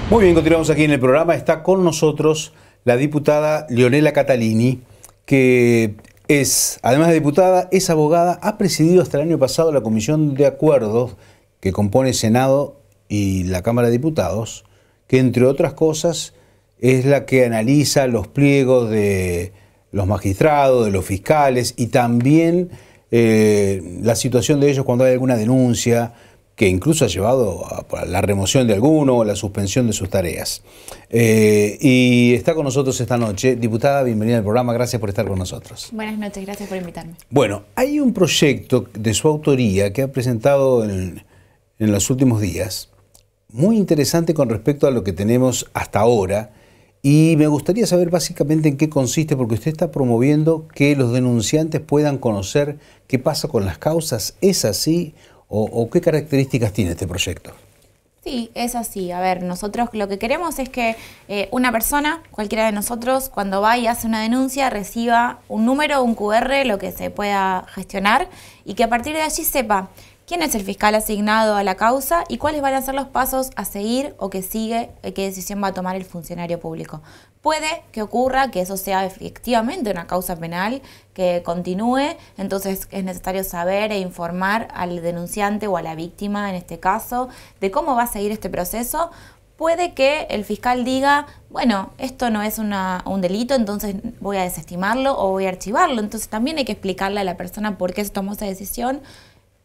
Muy bien, continuamos aquí en el programa. Está con nosotros la diputada Leonela Catalini, que es, además de diputada, es abogada, ha presidido hasta el año pasado la Comisión de Acuerdos que compone Senado y la Cámara de Diputados, que entre otras cosas es la que analiza los pliegos de los magistrados, de los fiscales y también la situación de ellos cuando hay alguna denuncia, que incluso ha llevado a la remoción de alguno o la suspensión de sus tareas. Y está con nosotros esta noche. Diputada, bienvenida al programa, gracias por estar con nosotros. Buenas noches, gracias por invitarme. Bueno, hay un proyecto de su autoría que ha presentado en los últimos días, muy interesante con respecto a lo que tenemos hasta ahora, y me gustaría saber básicamente en qué consiste, porque usted está promoviendo que los denunciantes puedan conocer qué pasa con las causas. ¿Es así? ¿O qué características tiene este proyecto? Sí, es así. A ver, nosotros lo que queremos es que una persona, cualquiera de nosotros, cuando va y hace una denuncia, reciba un número, un QR, lo que se pueda gestionar, y que a partir de allí sepa quién es el fiscal asignado a la causa y cuáles van a ser los pasos a seguir o que sigue, qué decisión va a tomar el funcionario público. Puede que ocurra que eso sea efectivamente una causa penal, que continúe, entonces es necesario saber e informar al denunciante o a la víctima, en este caso, de cómo va a seguir este proceso. Puede que el fiscal diga, bueno, esto no es un delito, entonces voy a desestimarlo o voy a archivarlo. Entonces también hay que explicarle a la persona por qué se tomó esa decisión.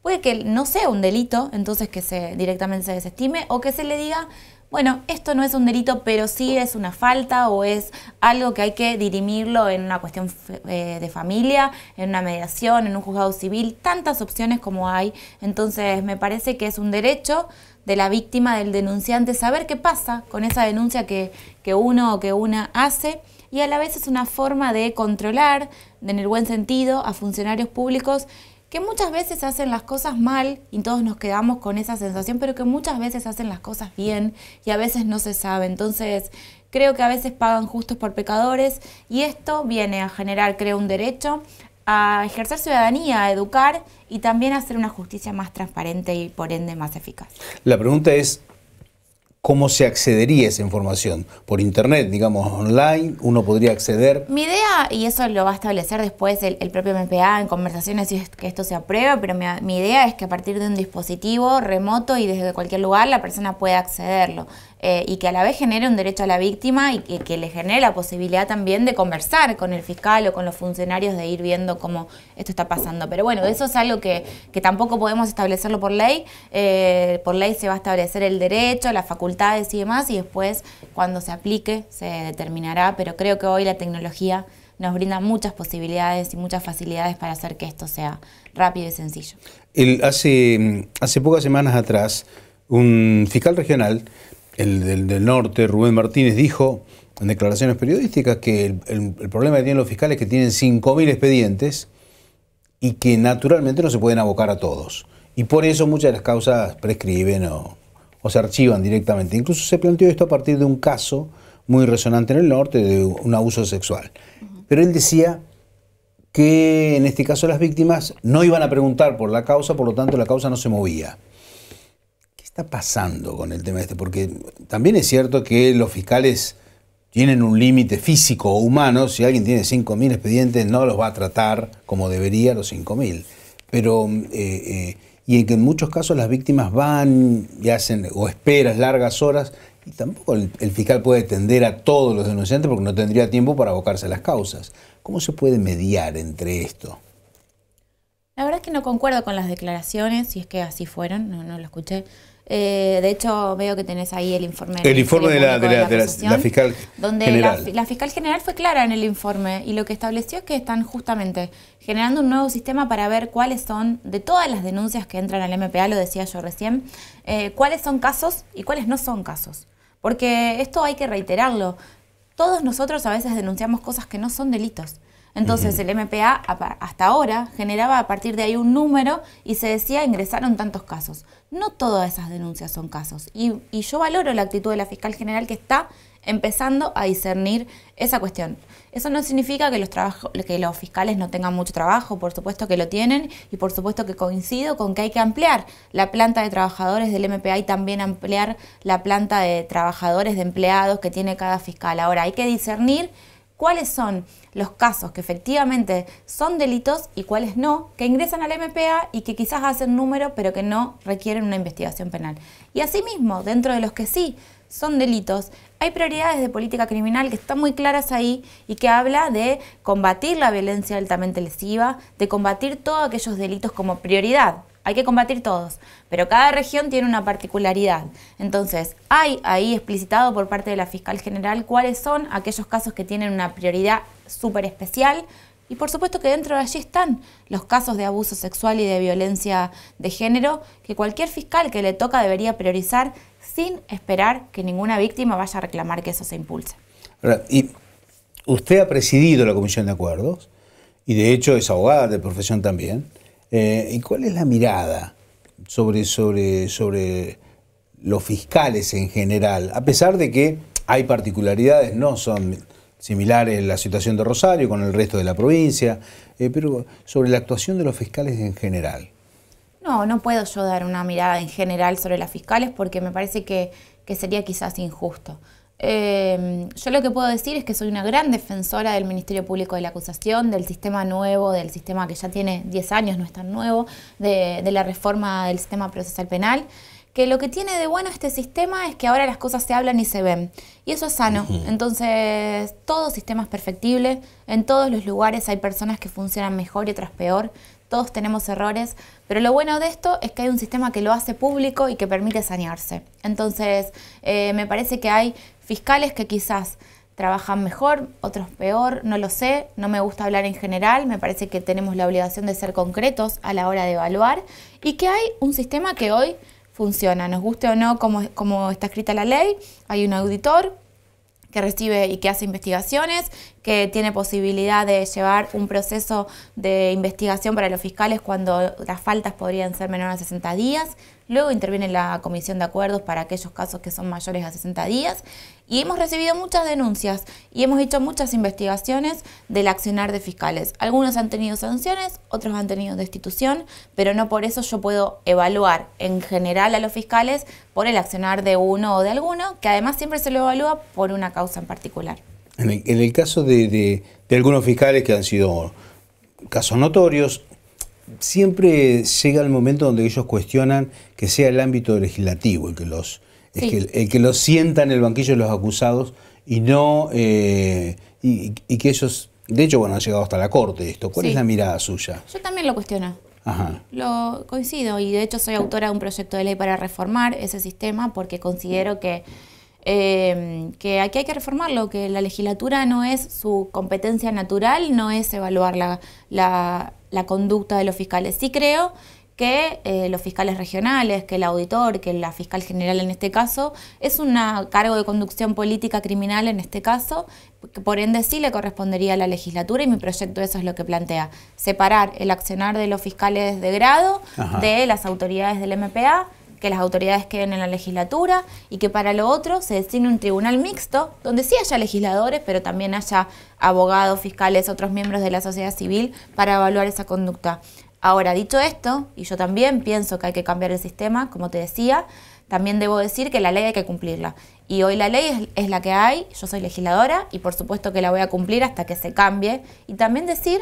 Puede que no sea un delito, entonces que directamente se desestime, o que se le diga, bueno, esto no es un delito, pero sí es una falta o es algo que hay que dirimirlo en una cuestión de familia, en una mediación, en un juzgado civil, tantas opciones como hay. Entonces me parece que es un derecho de la víctima, del denunciante, saber qué pasa con esa denuncia que uno o que una hace, y a la vez es una forma de controlar, en el buen sentido, a funcionarios públicos que muchas veces hacen las cosas mal y todos nos quedamos con esa sensación, pero que muchas veces hacen las cosas bien y a veces no se sabe. Entonces, creo que a veces pagan justos por pecadores, y esto viene a generar, creo, un derecho a ejercer ciudadanía, a educar y también a hacer una justicia más transparente y por ende más eficaz. La pregunta es, ¿cómo se accedería a esa información? ¿Por internet, digamos, online? ¿Uno podría acceder? Mi idea, y eso lo va a establecer después el propio MPA en conversaciones si es que esto se aprueba, pero mi idea es que a partir de un dispositivo remoto y desde cualquier lugar la persona pueda accederlo. Y que a la vez genere un derecho a la víctima y que le genere la posibilidad también de conversar con el fiscal o con los funcionarios, de ir viendo cómo esto está pasando. Pero bueno, eso es algo que tampoco podemos establecerlo por ley. Por ley se va a establecer el derecho, las facultades y demás, y después cuando se aplique se determinará, pero creo que hoy la tecnología nos brinda muchas posibilidades y muchas facilidades para hacer que esto sea rápido y sencillo. Hace pocas semanas atrás, un fiscal regional, el del norte, Rubén Martínez, dijo en declaraciones periodísticas que el problema que tienen los fiscales es que tienen 5.000 expedientes y que naturalmente no se pueden abocar a todos. Y por eso muchas de las causas prescriben o se archivan directamente. Incluso se planteó esto a partir de un caso muy resonante en el norte de un abuso sexual. Pero él decía que en este caso las víctimas no iban a preguntar por la causa, por lo tanto la causa no se movía. ¿Qué está pasando con el tema este? Porque también es cierto que los fiscales tienen un límite físico o humano. Si alguien tiene 5.000 expedientes, no los va a tratar como debería los 5.000. Pero, y en que en muchos casos las víctimas van y hacen o esperas largas horas, y tampoco el fiscal puede atender a todos los denunciantes porque no tendría tiempo para abocarse a las causas. ¿Cómo se puede mediar entre esto? La verdad es que no concuerdo con las declaraciones, si es que así fueron, no lo escuché. De hecho, veo que tenés ahí el informe. El informe de la fiscal donde general. La fiscal general fue clara en el informe, y lo que estableció es que están justamente generando un nuevo sistema para ver cuáles son, de todas las denuncias que entran al MPA, lo decía yo recién, cuáles son casos y cuáles no son casos. Porque esto hay que reiterarlo. Todos nosotros a veces denunciamos cosas que no son delitos. Entonces el MPA hasta ahora generaba a partir de ahí un número y se decía ingresaron tantos casos. No todas esas denuncias son casos. Y yo valoro la actitud de la fiscal general que está empezando a discernir esa cuestión. Eso no significa que los fiscales no tengan mucho trabajo, por supuesto que lo tienen, y por supuesto que coincido con que hay que ampliar la planta de trabajadores del MPA y también ampliar la planta de trabajadores, de empleados que tiene cada fiscal. Ahora, hay que discernir cuáles son los casos que efectivamente son delitos y cuáles no, que ingresan al MPA y que quizás hacen número, pero que no requieren una investigación penal. Y asimismo, dentro de los que sí son delitos, hay prioridades de política criminal que están muy claras ahí y que habla de combatir la violencia altamente lesiva, de combatir todos aquellos delitos como prioridad. Hay que combatir todos, pero cada región tiene una particularidad. Entonces, hay ahí explicitado por parte de la fiscal general cuáles son aquellos casos que tienen una prioridad súper especial. Y por supuesto que dentro de allí están los casos de abuso sexual y de violencia de género que cualquier fiscal que le toca debería priorizar sin esperar que ninguna víctima vaya a reclamar que eso se impulse. Ahora, y usted ha presidido la Comisión de Acuerdos y de hecho es abogada de profesión también. ¿Y cuál es la mirada sobre los fiscales en general? A pesar de que hay particularidades, no son similares en la situación de Rosario con el resto de la provincia, pero sobre la actuación de los fiscales en general. No puedo yo dar una mirada en general sobre las fiscales porque me parece que sería quizás injusto. Yo lo que puedo decir es que soy una gran defensora del Ministerio Público de la Acusación, del sistema nuevo, del sistema que ya tiene 10 años, no es tan nuevo, de la reforma del sistema procesal penal, que lo que tiene de bueno este sistema es que ahora las cosas se hablan y se ven, y eso es sano. Entonces, todo sistema es perfectible, en todos los lugares hay personas que funcionan mejor y otras peor, todos tenemos errores, pero lo bueno de esto es que hay un sistema que lo hace público y que permite sanearse. Entonces, me parece que hay fiscales que quizás trabajan mejor, otros peor, no lo sé, no me gusta hablar en general, me parece que tenemos la obligación de ser concretos a la hora de evaluar y que hay un sistema que hoy funciona, nos guste o no como está escrita la ley, hay un auditor que recibe y que hace investigaciones, que tiene posibilidad de llevar un proceso de investigación para los fiscales cuando las faltas podrían ser menores a 60 días. Luego interviene la Comisión de Acuerdos para aquellos casos que son mayores a 60 días. Y hemos recibido muchas denuncias y hemos hecho muchas investigaciones del accionar de fiscales. Algunos han tenido sanciones, otros han tenido destitución, pero no por eso yo puedo evaluar en general a los fiscales por el accionar de uno o de alguno, que además siempre se lo evalúa por una causa en particular. En el caso de algunos fiscales que han sido casos notorios, siempre llega el momento donde ellos cuestionan que sea el ámbito legislativo el que los sienta en el banquillo de los acusados y no y que ellos, de hecho, bueno, han llegado hasta la corte esto. ¿Cuál es la mirada suya? Yo también lo cuestiono. Ajá. Lo coincido y de hecho soy autora de un proyecto de ley para reformar ese sistema porque considero que aquí hay que reformarlo, que la legislatura no es su competencia natural, no es evaluar la conducta de los fiscales. Sí creo que los fiscales regionales, que el auditor, que la fiscal general en este caso, es un cargo de conducción política criminal en este caso, que por ende sí le correspondería a la legislatura y mi proyecto eso es lo que plantea, separar el accionar de los fiscales de grado de las autoridades del MPA, que las autoridades queden en la legislatura y que para lo otro se designe un tribunal mixto donde sí haya legisladores, pero también haya abogados, fiscales, otros miembros de la sociedad civil para evaluar esa conducta. Ahora, dicho esto, y yo también pienso que hay que cambiar el sistema, como te decía, también debo decir que la ley hay que cumplirla. Y hoy la ley es la que hay, yo soy legisladora y por supuesto que la voy a cumplir hasta que se cambie. Y también decir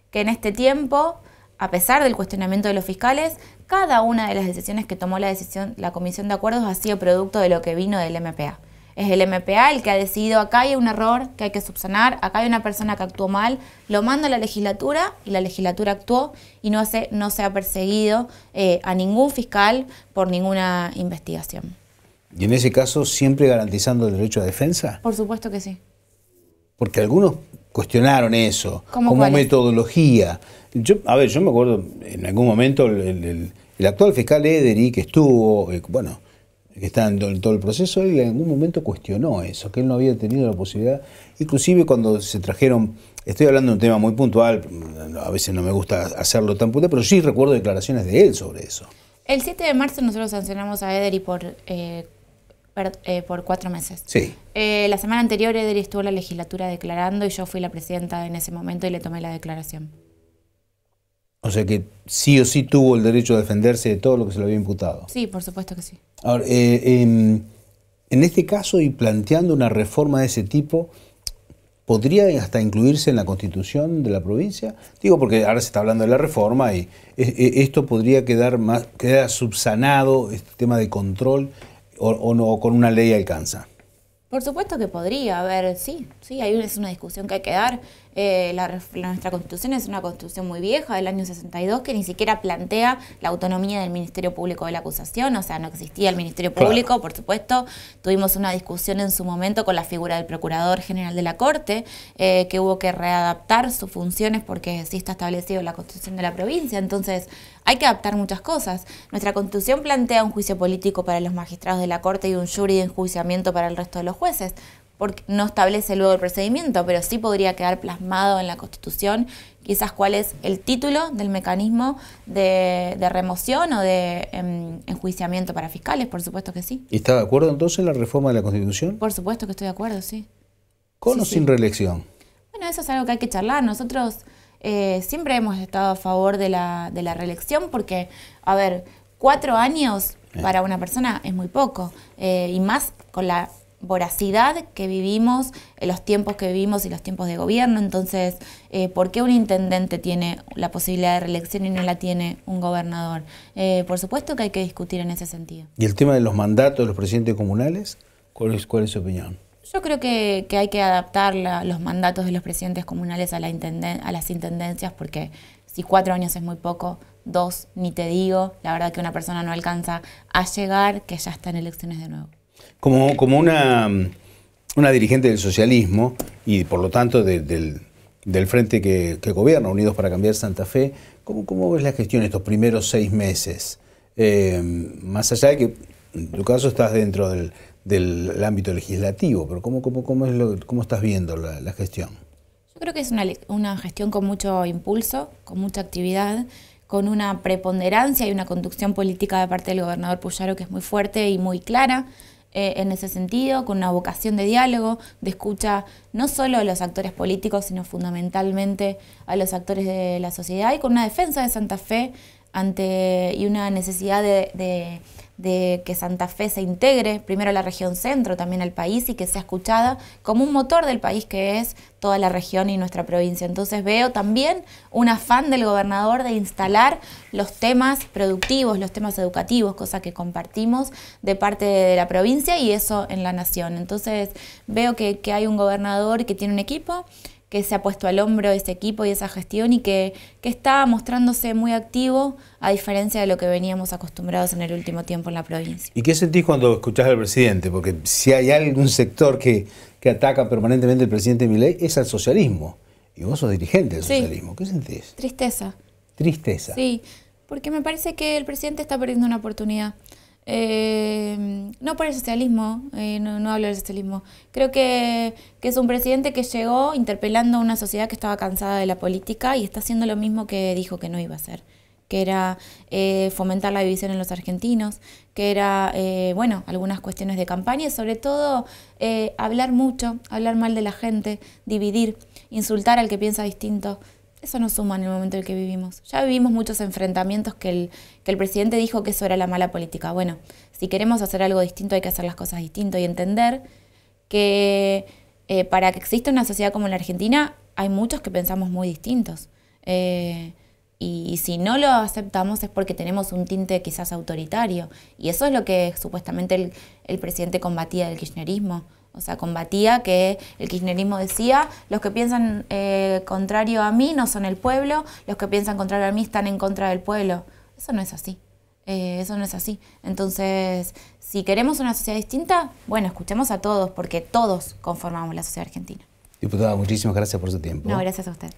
que en este tiempo, a pesar del cuestionamiento de los fiscales, cada una de las decisiones que tomó la Comisión de Acuerdos ha sido producto de lo que vino del MPA. Es el MPA el que ha decidido acá hay un error que hay que subsanar, acá hay una persona que actuó mal, lo manda a la legislatura y la legislatura actuó y no se ha perseguido a ningún fiscal por ninguna investigación. ¿Y en ese caso siempre garantizando el derecho a defensa? Por supuesto que sí. Porque algunos cuestionaron eso como metodología. Yo me acuerdo en algún momento el actual fiscal Ederi, que estuvo, que está en todo el proceso, él en algún momento cuestionó eso, que él no había tenido la posibilidad, inclusive cuando se trajeron, estoy hablando de un tema muy puntual, a veces no me gusta hacerlo tan puntual, pero sí recuerdo declaraciones de él sobre eso. El 7 de marzo nosotros sancionamos a Edery por 4 meses. Sí. La semana anterior Edery estuvo en la legislatura declarando y yo fui la presidenta en ese momento y le tomé la declaración. O sea que sí o sí tuvo el derecho a defenderse de todo lo que se le había imputado. Sí, por supuesto que sí. Ahora, en este caso y planteando una reforma de ese tipo, ¿podría hasta incluirse en la Constitución de la provincia? Digo porque ahora se está hablando de la reforma y esto podría quedar subsanado, este tema de control, o no, con una ley alcanza. Por supuesto que podría, a ver, sí, ahí es una discusión que hay que dar. Nuestra Constitución es una Constitución muy vieja, del año 62, que ni siquiera plantea la autonomía del Ministerio Público de la Acusación, o sea, no existía el Ministerio Público, claro. Por supuesto. Tuvimos una discusión en su momento con la figura del Procurador General de la Corte, que hubo que readaptar sus funciones porque sí está establecido en la Constitución de la provincia, entonces hay que adaptar muchas cosas. Nuestra Constitución plantea un juicio político para los magistrados de la Corte y un jury de enjuiciamiento para el resto de los jueces, porque no establece luego el procedimiento, pero sí podría quedar plasmado en la Constitución quizás cuál es el título del mecanismo de remoción o de enjuiciamiento para fiscales, por supuesto que sí. ¿Y está de acuerdo entonces en la reforma de la Constitución? Por supuesto que estoy de acuerdo, sí. ¿Con o sin reelección? Bueno, eso es algo que hay que charlar. Nosotros siempre hemos estado a favor de la reelección porque, a ver, 4 años para una persona es muy poco, y más con la voracidad que vivimos, los tiempos que vivimos y los tiempos de gobierno. Entonces, ¿por qué un intendente tiene la posibilidad de reelección y no la tiene un gobernador? Por supuesto que hay que discutir en ese sentido. ¿Y el tema de los mandatos de los presidentes comunales? ¿Cuál es su opinión? Yo creo que hay que adaptar los mandatos de los presidentes comunales a las intendencias, porque si 4 años es muy poco, 2 ni te digo, la verdad que una persona no alcanza a llegar, que ya está en elecciones de nuevo. Como una dirigente del socialismo y por lo tanto del frente que gobierna, Unidos para Cambiar Santa Fe, ¿cómo ves la gestión estos primeros 6 meses? Más allá de que en tu caso estás dentro del ámbito legislativo, pero ¿cómo estás viendo la gestión? Yo creo que es una gestión con mucho impulso, con mucha actividad, con una preponderancia y una conducción política de parte del gobernador Puyaro que es muy fuerte y muy clara. En ese sentido, con una vocación de diálogo, de escucha no solo a los actores políticos, sino fundamentalmente a los actores de la sociedad y con una defensa de Santa Fe y una necesidad de que Santa Fe se integre primero a la región centro, también al país y que sea escuchada como un motor del país que es toda la región y nuestra provincia. Entonces veo también un afán del gobernador de instalar los temas productivos, los temas educativos, cosa que compartimos de parte de la provincia y eso en la nación. Entonces veo que hay un gobernador que tiene un equipo, que se ha puesto al hombro ese equipo y esa gestión y que está mostrándose muy activo a diferencia de lo que veníamos acostumbrados en el último tiempo en la provincia. ¿Y qué sentís cuando escuchás al presidente? Porque si hay algún sector que ataca permanentemente al presidente Milei es al socialismo. Y vos sos dirigente del socialismo. ¿Qué sentís? Tristeza. ¿Tristeza? Sí, porque me parece que el presidente está perdiendo una oportunidad. No por el socialismo, no hablo del socialismo. Creo que es un presidente que llegó interpelando a una sociedad que estaba cansada de la política y está haciendo lo mismo que dijo que no iba a hacer, que era fomentar la división en los argentinos, que era, algunas cuestiones de campaña y sobre todo hablar mucho, hablar mal de la gente, dividir, insultar al que piensa distinto. Eso no suma en el momento en el que vivimos. Ya vivimos muchos enfrentamientos que el presidente dijo que eso era la mala política. Bueno, si queremos hacer algo distinto hay que hacer las cosas distinto y entender que para que exista una sociedad como la Argentina hay muchos que pensamos muy distintos. Y si no lo aceptamos es porque tenemos un tinte quizás autoritario. Y eso es lo que supuestamente el presidente combatía del kirchnerismo. O sea, combatía que el kirchnerismo decía, los que piensan contrario a mí no son el pueblo, los que piensan contrario a mí están en contra del pueblo. Eso no es así. Eso no es así. Entonces, si queremos una sociedad distinta, bueno, escuchemos a todos, porque todos conformamos la sociedad argentina. Diputada, muchísimas gracias por su tiempo. No, gracias a usted.